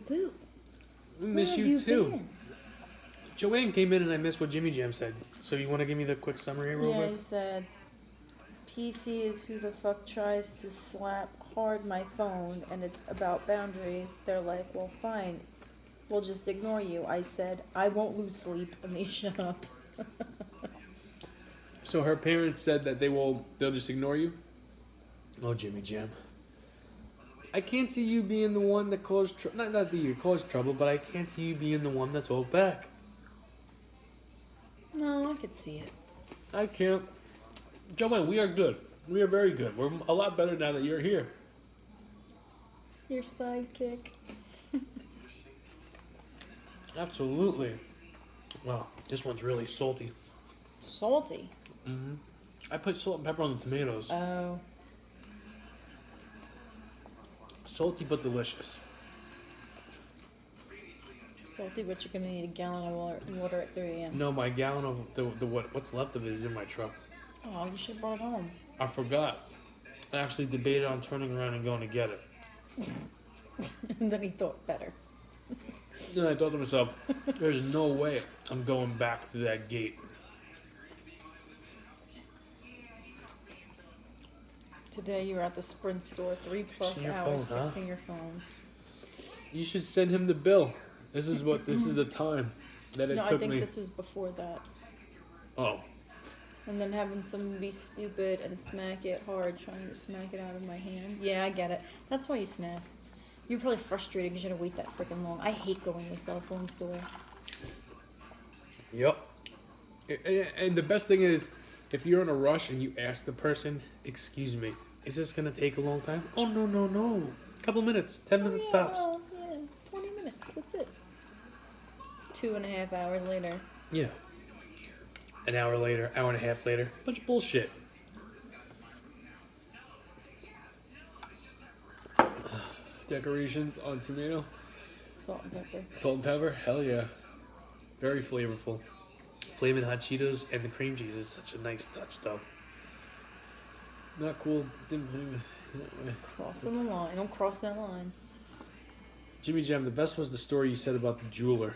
[SPEAKER 1] boo.
[SPEAKER 2] We miss
[SPEAKER 1] Where
[SPEAKER 2] you
[SPEAKER 1] have
[SPEAKER 2] too.
[SPEAKER 1] been?
[SPEAKER 2] Joanne came in and I missed what Jimmy Jam said. So you want to give me the quick summary real
[SPEAKER 1] Yeah,
[SPEAKER 2] quick?
[SPEAKER 1] he said, PT is who the fuck tries to slap hard my phone and it's about boundaries. They're like, well, fine. We'll just ignore you. I said, I won't lose sleep, and they shut up.
[SPEAKER 2] So her parents said that they'll just ignore you? Oh, Jimmy Jam. I can't see you being the one that caused not that you caused trouble, but I can't see you being the one that told back.
[SPEAKER 1] No, I could see it.
[SPEAKER 2] I can't. Joanne, we are good. We are very good. We're a lot better now that you're here.
[SPEAKER 1] Your sidekick.
[SPEAKER 2] Absolutely. Wow, this one's really salty.
[SPEAKER 1] Salty.
[SPEAKER 2] Mm-hmm. I put salt and pepper on the tomatoes.
[SPEAKER 1] Oh.
[SPEAKER 2] Salty but delicious.
[SPEAKER 1] Salty, but you're gonna need a gallon of water at 3 a.m.
[SPEAKER 2] No, my gallon of what's left of it is in my truck.
[SPEAKER 1] Oh, you should have brought it home.
[SPEAKER 2] I forgot. I actually debated on turning around and going to get it.
[SPEAKER 1] And then he thought better.
[SPEAKER 2] Then I thought to myself, there's no way I'm going back through that gate.
[SPEAKER 1] Today you were at the Sprint store 3+
[SPEAKER 2] Fixing your
[SPEAKER 1] hours
[SPEAKER 2] phone, huh?
[SPEAKER 1] fixing your phone.
[SPEAKER 2] You should send him the bill. This is the time that it
[SPEAKER 1] No, I
[SPEAKER 2] took
[SPEAKER 1] think
[SPEAKER 2] me.
[SPEAKER 1] this was before that.
[SPEAKER 2] Oh,
[SPEAKER 1] And then having someone be stupid and smack it hard, trying to smack it out of my hand. Yeah, I get it. That's why you snapped. You're probably frustrated because you had to wait that freaking long. I hate going to the cell phone store.
[SPEAKER 2] yep. And the best thing is, if you're in a rush and you ask the person, "Excuse me, is this gonna take a long time?" Oh no. A couple minutes, 10 minutes tops.
[SPEAKER 1] Oh, yeah, 20 minutes. That's it. 2.5 hours later.
[SPEAKER 2] Yeah. An hour later, hour and a half later, bunch of bullshit. Decorations on tomato,
[SPEAKER 1] Salt and pepper.
[SPEAKER 2] salt and pepper. Hell yeah, very flavorful. Flaming hot Cheetos and the cream cheese is such a nice touch, though. Not cool. Didn't blame it that way.
[SPEAKER 1] Crossing the line. Don't cross that line.
[SPEAKER 2] Jimmy Jam, the best was the story you said about the jeweler.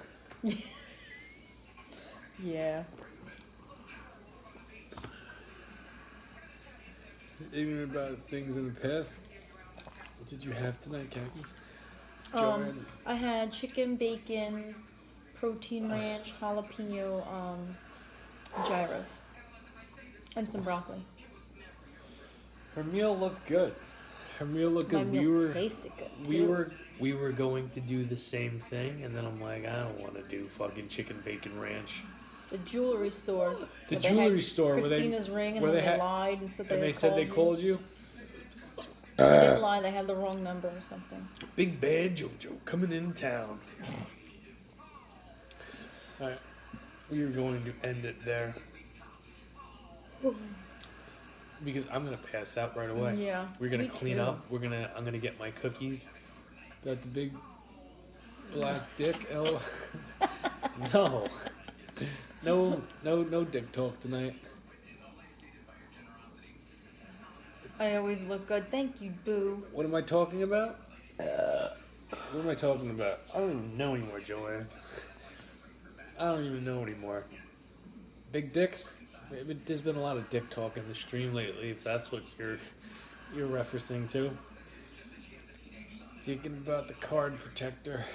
[SPEAKER 1] Yeah.
[SPEAKER 2] Just ignorant about things in the past. What did you have tonight, Khaki?
[SPEAKER 1] I had chicken, bacon, protein ranch, jalapeno, gyros, and some broccoli.
[SPEAKER 2] Her meal looked good. Her meal looked
[SPEAKER 1] My
[SPEAKER 2] good.
[SPEAKER 1] meal tasted good too.
[SPEAKER 2] We were going to do the same thing, and then I'm like, I don't want to do fucking chicken bacon ranch.
[SPEAKER 1] The jewelry store.
[SPEAKER 2] The
[SPEAKER 1] where they
[SPEAKER 2] jewelry
[SPEAKER 1] had
[SPEAKER 2] store
[SPEAKER 1] Christina's ring, and
[SPEAKER 2] where
[SPEAKER 1] then
[SPEAKER 2] they
[SPEAKER 1] they
[SPEAKER 2] had-
[SPEAKER 1] lied and said
[SPEAKER 2] and
[SPEAKER 1] they
[SPEAKER 2] they said they called you.
[SPEAKER 1] They didn't lie. They had the wrong number or something.
[SPEAKER 2] Big bad JoJo coming in town. All right, we are going to end it there because I'm gonna pass out right away.
[SPEAKER 1] Yeah.
[SPEAKER 2] We're gonna
[SPEAKER 1] me
[SPEAKER 2] clean
[SPEAKER 1] too.
[SPEAKER 2] up. I'm gonna get my cookies. Got the big black dick. Oh no dick talk tonight.
[SPEAKER 1] I always look good. Thank you, boo.
[SPEAKER 2] What am I talking about? What am I talking about? I don't even know anymore, Joanne. I don't even know anymore. Big dicks? Maybe there's been a lot of dick talk in the stream lately, if that's what you're referencing to. Thinking about the card protector.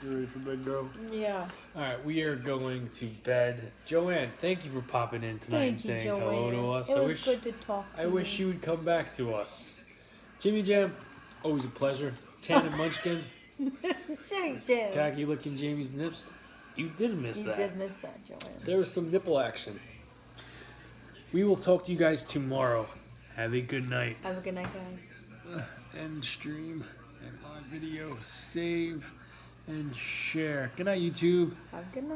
[SPEAKER 2] You ready for bed, girl?
[SPEAKER 1] Yeah.
[SPEAKER 2] Alright, we are going to bed. Joanne, thank you for popping in tonight and
[SPEAKER 1] Thank you,
[SPEAKER 2] saying hello to
[SPEAKER 1] Joanne.
[SPEAKER 2] us.
[SPEAKER 1] It was good to talk to
[SPEAKER 2] I wish you would come back to us. Jimmy Jam, always a pleasure. Tan and Munchkin,
[SPEAKER 1] Jimmy Jam.
[SPEAKER 2] Khaki licking Jamie's nips. You did miss
[SPEAKER 1] You
[SPEAKER 2] that.
[SPEAKER 1] did miss that, Joanne.
[SPEAKER 2] There was some nipple action. We will talk to you guys tomorrow. Have a good night.
[SPEAKER 1] Have a good night, guys.
[SPEAKER 2] End stream and live video. Save and share. Good night, YouTube.
[SPEAKER 1] Have a good night.